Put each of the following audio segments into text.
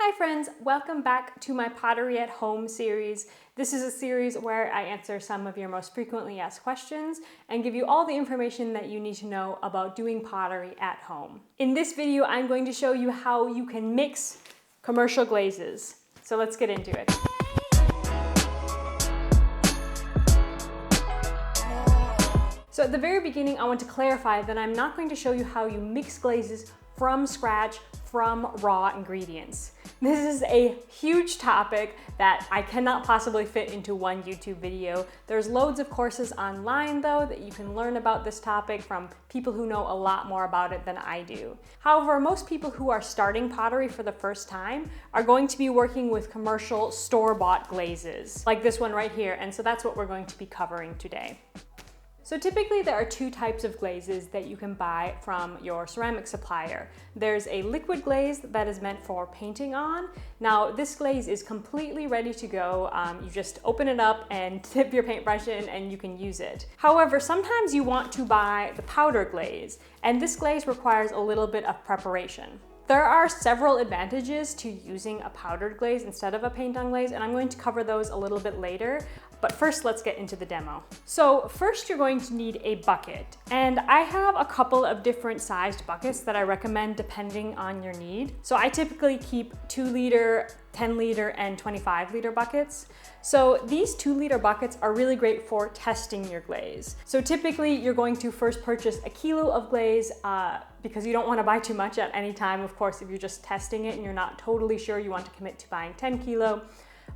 Hi friends, welcome back to my Pottery at Home series. This is a series where I answer some of your most frequently asked questions and give you all the information that you need to know about doing pottery at home. In this video, I'm going to show you how you can mix commercial glazes. So let's get into it. So at the very beginning, I want to clarify that I'm not going to show you how you mix glazes from scratch from raw ingredients. This is a huge topic that I cannot possibly fit into one YouTube video. There's loads of courses online though that you can learn about this topic from people who know a lot more about it than I do. However, most people who are starting pottery for the first time are going to be working with commercial store-bought glazes, like this one right here, and so that's what we're going to be covering today. So typically there are two types of glazes that you can buy from your ceramic supplier. There's a liquid glaze that is meant for painting on. Now this glaze is completely ready to go. You just open it up and dip your paintbrush in and you can use it. However, sometimes you want to buy the powder glaze, and this glaze requires a little bit of preparation. There are several advantages to using a powdered glaze instead of a paint-on glaze, and I'm going to cover those a little bit later. But first, let's get into the demo. So first, you're going to need a bucket. And I have a couple of different sized buckets that I recommend depending on your need. So I typically keep 2-liter, 10-liter, and 25-liter buckets. So these 2-liter buckets are really great for testing your glaze. So typically, you're going to first purchase a kilo of glaze because you don't want to buy too much at any time. Of course, if you're just testing it and you're not totally sure you want to commit to buying 10 kilo,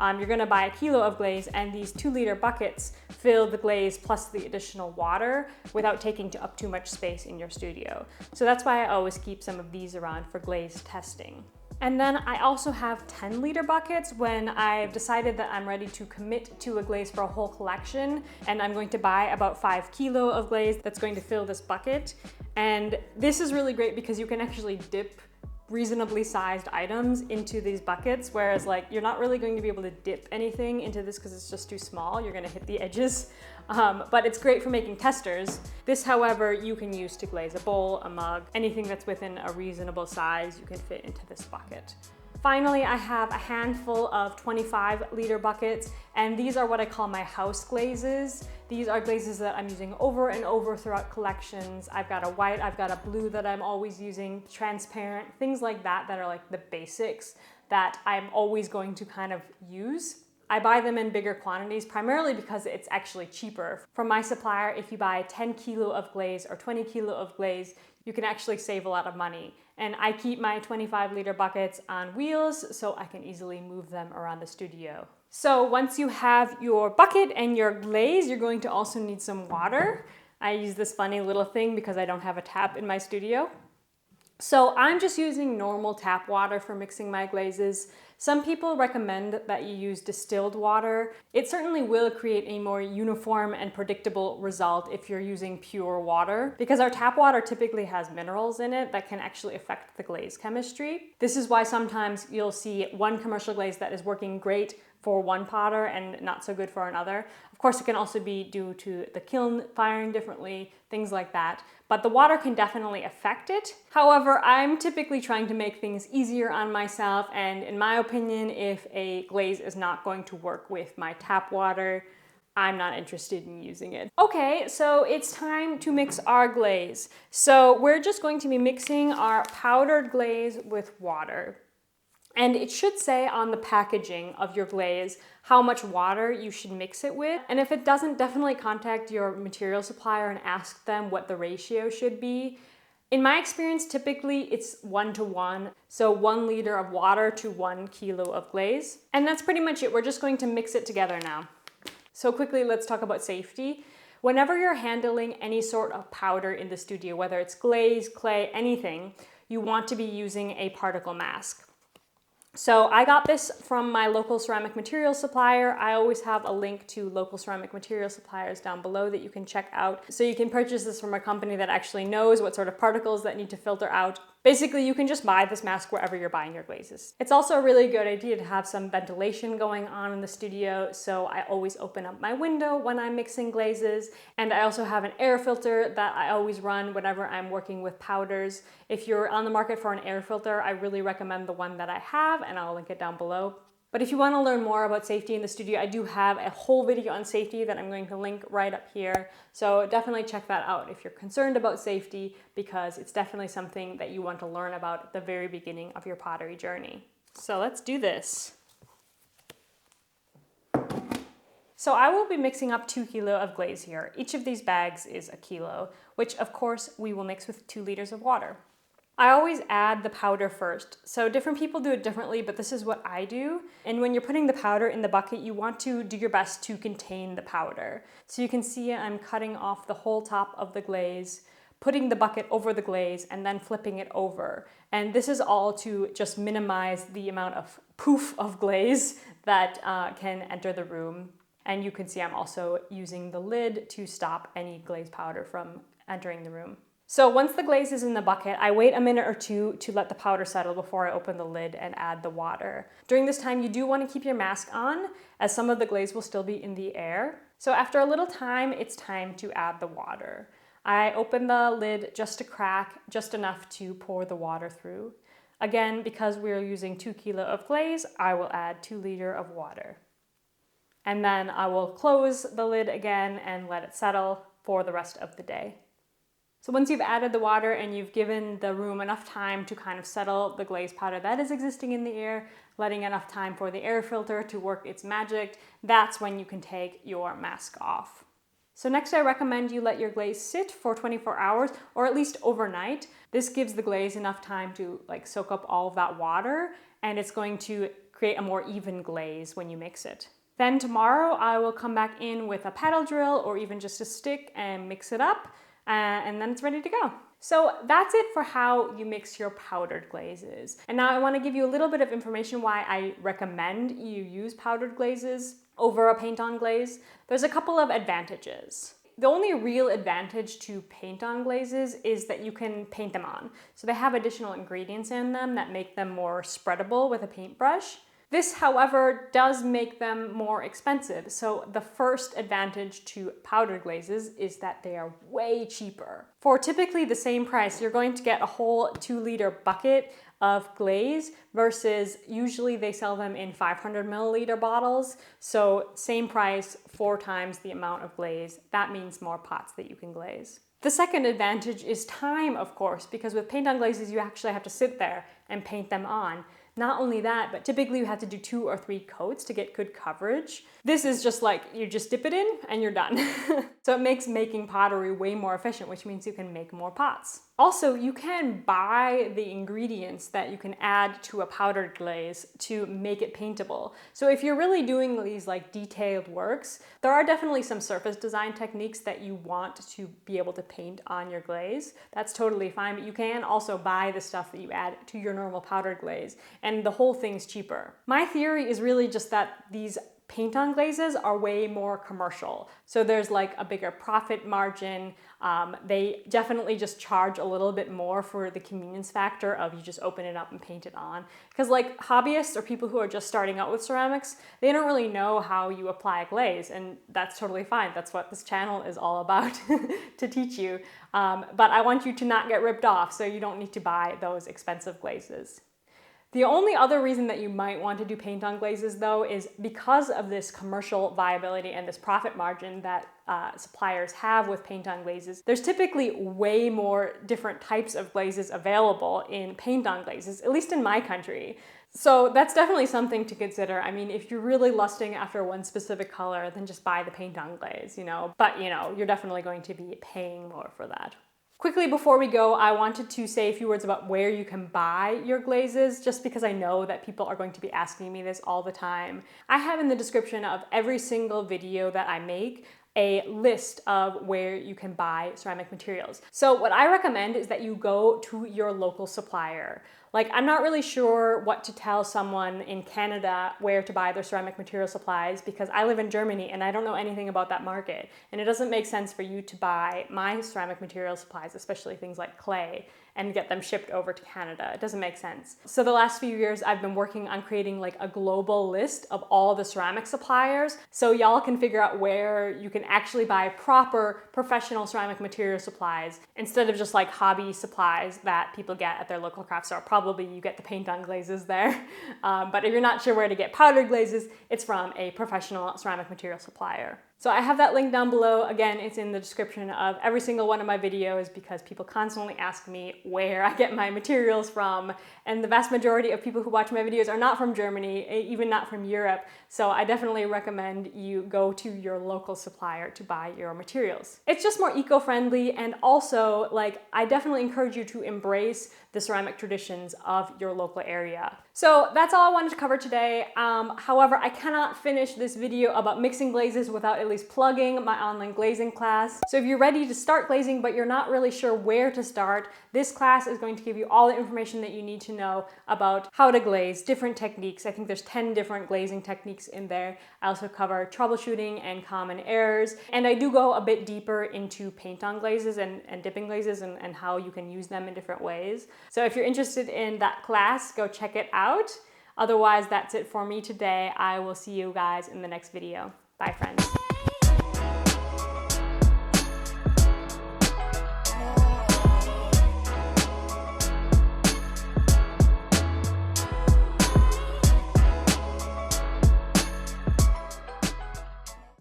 you're gonna buy a kilo of glaze, and these 2-liter buckets fill the glaze plus the additional water without taking up too much space in your studio. So that's why I always keep some of these around for glaze testing. And then I also have 10-liter buckets when I've decided that I'm ready to commit to a glaze for a whole collection, and I'm going to buy about 5 kilo of glaze that's going to fill this bucket. And this is really great because you can actually dip reasonably sized items into these buckets, whereas like you're not really going to be able to dip anything into this because it's just too small. You're gonna hit the edges, but it's great for making testers. This, however, you can use to glaze a bowl, a mug, anything that's within a reasonable size you can fit into this bucket. Finally, I have a handful of 25-liter buckets, and these are what I call my house glazes. These are glazes that I'm using over and over throughout collections. I've got a white, I've got a blue that I'm always using, transparent, things like that that are like the basics that I'm always going to kind of use. I buy them in bigger quantities primarily because it's actually cheaper. From my supplier, if you buy 10 kilo of glaze or 20 kilo of glaze, you can actually save a lot of money. And I keep my 25-liter buckets on wheels so I can easily move them around the studio. So once you have your bucket and your glaze, you're going to also need some water. I use this funny little thing because I don't have a tap in my studio. So I'm just using normal tap water for mixing my glazes. Some people recommend that you use distilled water. It certainly will create a more uniform and predictable result if you're using pure water, because our tap water typically has minerals in it that can actually affect the glaze chemistry. This is why sometimes you'll see one commercial glaze that is working great for one potter and not so good for another. Of course, it can also be due to the kiln firing differently, things like that, but the water can definitely affect it. However, I'm typically trying to make things easier on myself, and in my opinion, if a glaze is not going to work with my tap water, I'm not interested in using it. Okay, so it's time to mix our glaze. So we're just going to be mixing our powdered glaze with water. And it should say on the packaging of your glaze how much water you should mix it with. And if it doesn't, definitely contact your material supplier and ask them what the ratio should be. In my experience, typically it's 1-to-1. So 1 liter of water to 1 kilo of glaze. And that's pretty much it. We're just going to mix it together now. So quickly, let's talk about safety. Whenever you're handling any sort of powder in the studio, whether it's glaze, clay, anything, you want to be using a particle mask. So I got this from my local ceramic material supplier. I always have a link to local ceramic material suppliers down below that you can check out. So you can purchase this from a company that actually knows what sort of particles that need to filter out. Basically, you can just buy this mask wherever you're buying your glazes. It's also a really good idea to have some ventilation going on in the studio, so I always open up my window when I'm mixing glazes, and I also have an air filter that I always run whenever I'm working with powders. If you're on the market for an air filter, I really recommend the one that I have, and I'll link it down below. But if you want to learn more about safety in the studio, I do have a whole video on safety that I'm going to link right up here. So definitely check that out if you're concerned about safety, because it's definitely something that you want to learn about at the very beginning of your pottery journey. So let's do this. So I will be mixing up 2 kilos of glaze here. Each of these bags is a kilo, which of course we will mix with 2 liters of water. I always add the powder first. So different people do it differently, but this is what I do. And when you're putting the powder in the bucket, you want to do your best to contain the powder. So you can see I'm cutting off the whole top of the glaze, putting the bucket over the glaze, and then flipping it over. And this is all to just minimize the amount of poof of glaze that can enter the room. And you can see I'm also using the lid to stop any glaze powder from entering the room. So once the glaze is in the bucket, I wait a minute or two to let the powder settle before I open the lid and add the water. During this time, you do want to keep your mask on, as some of the glaze will still be in the air. So after a little time, it's time to add the water. I open the lid just a crack, just enough to pour the water through. Again, because we're using 2 kilos of glaze, I will add 2 liters of water. And then I will close the lid again and let it settle for the rest of the day. So once you've added the water and you've given the room enough time to kind of settle the glaze powder that is existing in the air, letting enough time for the air filter to work its magic, that's when you can take your mask off. So next I recommend you let your glaze sit for 24 hours or at least overnight. This gives the glaze enough time to soak up all of that water, and it's going to create a more even glaze when you mix it. Then tomorrow I will come back in with a paddle drill or even just a stick and mix it up. And then it's ready to go. So that's it for how you mix your powdered glazes. And now I want to give you a little bit of information why I recommend you use powdered glazes over a paint-on glaze. There's a couple of advantages. The only real advantage to paint-on glazes is that you can paint them on. So they have additional ingredients in them that make them more spreadable with a paintbrush. This, however, does make them more expensive. So the first advantage to powdered glazes is that they are way cheaper. For typically the same price, you're going to get a whole 2-liter bucket of glaze versus usually they sell them in 500 milliliter bottles. So same price, 4 times the amount of glaze. That means more pots that you can glaze. The second advantage is time, of course, because with paint-on glazes, you actually have to sit there and paint them on. Not only that, but typically you have to do 2 or 3 coats to get good coverage. This is just you just dip it in and you're done. So it makes making pottery way more efficient, which means you can make more pots. Also, you can buy the ingredients that you can add to a powdered glaze to make it paintable. So if you're really doing these detailed works, there are definitely some surface design techniques that you want to be able to paint on your glaze. That's totally fine, but you can also buy the stuff that you add to your normal powdered glaze, and the whole thing's cheaper. My theory is really just that these paint-on glazes are way more commercial. So there's a bigger profit margin. They definitely just charge a little bit more for the convenience factor of you just open it up and paint it on. Because hobbyists or people who are just starting out with ceramics, they don't really know how you apply a glaze, and that's totally fine. That's what this channel is all about, to teach you. But I want you to not get ripped off, so you don't need to buy those expensive glazes. The only other reason that you might want to do paint-on glazes, though, is because of this commercial viability and this profit margin that suppliers have with paint-on glazes. There's typically way more different types of glazes available in paint-on glazes, at least in my country. So that's definitely something to consider. I mean, if you're really lusting after one specific color, then just buy the paint-on glaze, But, you're definitely going to be paying more for that. Quickly before we go, I wanted to say a few words about where you can buy your glazes, just because I know that people are going to be asking me this all the time. I have in the description of every single video that I make a list of where you can buy ceramic materials. So what I recommend is that you go to your local supplier. I'm not really sure what to tell someone in Canada where to buy their ceramic material supplies, because I live in Germany and I don't know anything about that market. And it doesn't make sense for you to buy my ceramic material supplies, especially things like clay, and get them shipped over to Canada. It doesn't make sense. So the last few years I've been working on creating like a global list of all the ceramic suppliers, so y'all can figure out where you can actually buy proper professional ceramic material supplies instead of just like hobby supplies that people get at their local craft store. Probably you get the paint on glazes there, but if you're not sure where to get powdered glazes, it's from a professional ceramic material supplier. So I have that link down below. Again, it's in the description of every single one of my videos because people constantly ask me where I get my materials from. And the vast majority of people who watch my videos are not from Germany, even not from Europe. So I definitely recommend you go to your local supplier to buy your materials. It's just more eco-friendly, and also like I definitely encourage you to embrace the ceramic traditions of your local area. So that's all I wanted to cover today. However, I cannot finish this video about mixing glazes without at least plugging my online glazing class. So if you're ready to start glazing but you're not really sure where to start, this class is going to give you all the information that you need to know about how to glaze, different techniques. I think there's 10 different glazing techniques in there. I also cover troubleshooting and common errors, and I do go a bit deeper into paint on glazes and dipping glazes and how you can use them in different ways. So if you're interested in that class, go check it out. Otherwise, that's it for me today. I will see you guys in the next video. Bye, friends.